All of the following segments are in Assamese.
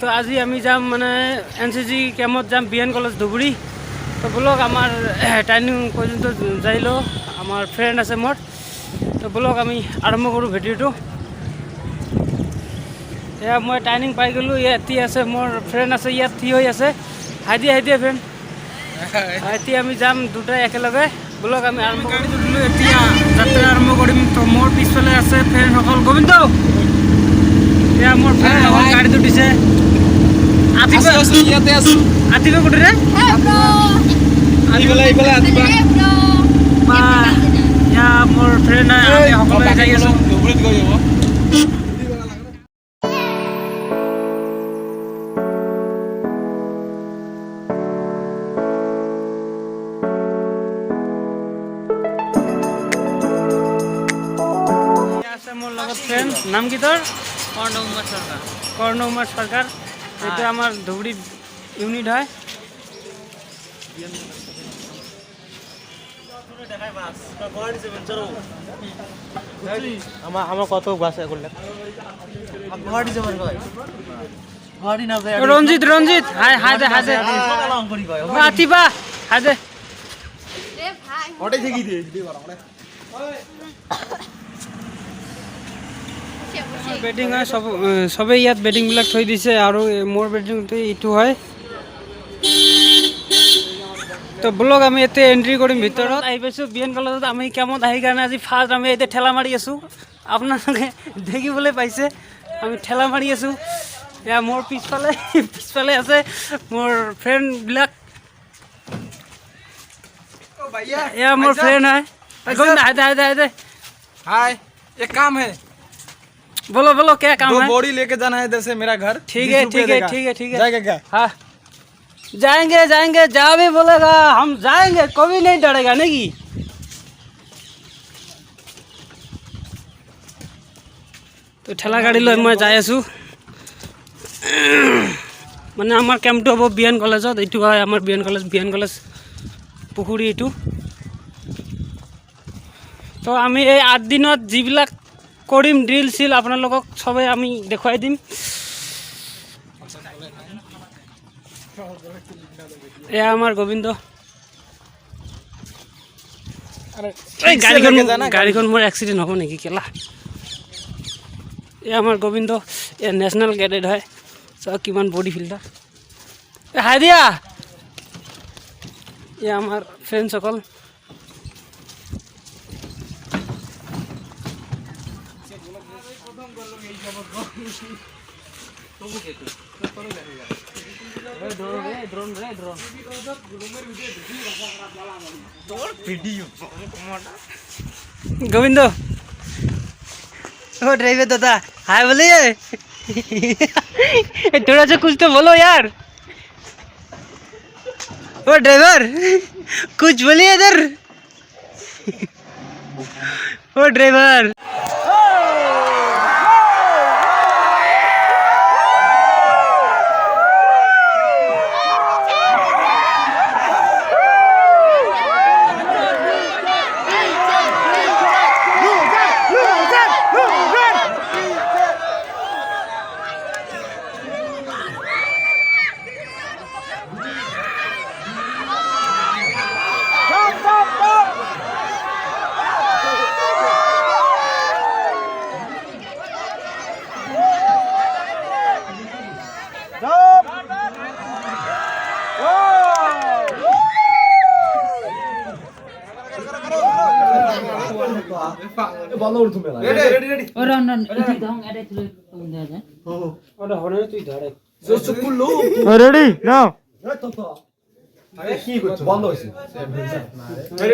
তো আজি আমি যাম মানে এনচিচি কেম্পত যাম বিএন কলেজ ধুবুৰী তো বলক আমাৰ ট্ৰেইনিং পৰ্যন্ত যাই লওঁ আমাৰ ফ্ৰেণ্ড আছে মোৰ তো বলক আমি আৰম্ভ কৰোঁ ভিডিঅ'টো এয়া মই ট্ৰেইনিং পাই গ'লোঁ ইয়াত আছে মোৰ ফ্ৰেণ্ড আছে ইয়াত থিয় হৈ আছে হাই দিয়া ফ্ৰেণ্ড এতিয়া আমি যাম দুটাই একেলগে বলক আমি আৰম্ভ কৰি দিলোঁ এতিয়া যাত্ৰা আৰম্ভ কৰিম তো মোৰ পিছফালে আছে ফ্ৰেণ্ডসকল গোবিন্দ এয়া মোৰ ফ্ৰেণ্ডসকল গাড়ীটো দিছে আতিবা কোটে এয়া মোৰ ফ্ৰেণ্ড আমি সকলোৱে যাই আছোঁ মোৰ লগত ফ্ৰেণ্ড নাম কি তোৰ কৰ্ণ কুমাৰ চৰকাৰ এইটো আমাৰ ধুবুৰী ইউনিট হয় আমার কত বাস করলে রঞ্জিত হাই হাই দে আতিবা হাই দে বেটিং হয় সবেই ইয়াত বেটিংবিলাক থৈ দিছে আৰু মোৰ বেটিংটো এইটো হয় তো ব্লগ আমি এতিয়া এণ্ট্ৰি কৰিম ভিতৰত আহি পাইছোঁ বিএন কলেজত আমি কেমত আহি কাৰণে আজি ফাৰ্ষ্ট আমি এতিয়া ঠেলা মাৰি আছোঁ আপোনালোকে দেখিবলৈ পাইছে আমি ঠেলা মাৰি আছোঁ এয়া মোৰ পিছফালে আছে মোৰ ফ্ৰেণ্ডবিলাক এয়া মোৰ ফ্ৰেণ্ড হয় दे हाय एक काम है बोलो क्या काम है बोरी लेके जाना है इधर से मेरा घर ठीक है जाएगा क्या हाँ जाएंगे जहाँ भी बोलेगा हम जाएंगे कभी नहीं डरेगा नहीं तो ठेला गाड़ी लो मैं जाई आसो মানে আমার ক্যাম্পটো হব বিএন কলেজত এইটো হয় আমার বিএন কলেজ পুখুৰী এইটো তো আমি এই 8 দিনত যিবিলাক কৰিম ড্ৰিল সিল আপোনালোকক সবাই আমি দেখুৱাই দিম এয়া আমাৰ গোবিন্দ এই গাড়ীখন মোৰ এক্সিডেন্ট হ'ব নেকি কেলা এয়া আমাৰ গোবিন্দ এ ন্যাশনাল ক্যাডেট হয় সব কিমান বডি ফিল্ডাৰ হাই দিয়া এয়া আমাৰ ফ্ৰেণ্ড সকল गोविंद ओ ड्राइवर दादा हाय बोलिए थोड़ा सा कुछ तो बोलो यार ओ ड्राइवर कुछ बोलिए इधर ओ ड्राइवर रेडी नाउ বন্ধ হইছে রেডি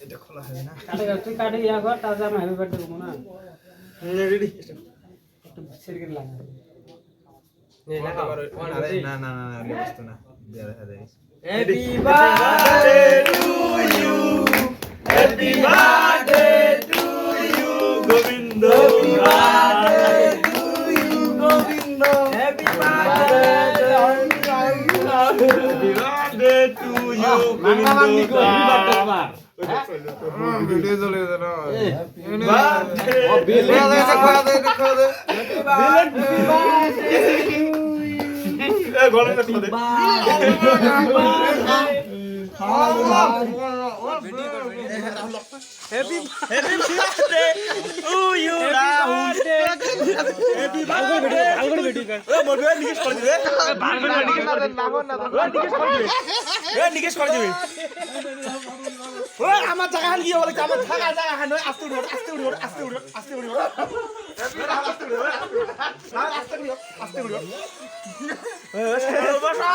এটা খোলা হবে না তুই কাটে ইয়া কর তাজা আমি হ্যাপি বার্থডে বলবো না রেডি একটু শেয়ার করে লাগা না বস্তু না happy birthday to you happy birthday to you Govinda Happy birthday to you, Govinda. Video চলে গেছে না Happy birthday to you, Rahul. Happy birthday. Algor video kar. বলবে নিকেশ করে দিবে নিকেশ করে দিবে ওই আমার জায়গা হান গিয়ে বলে আমার থাকা জায়গা হান আস্তে উড়ো আস্তে উড়ো আস্তে উড়ো আস্তে উড়ো আস্তে উড়ো আস্তে উড়ো আস্তে উড়ো বসা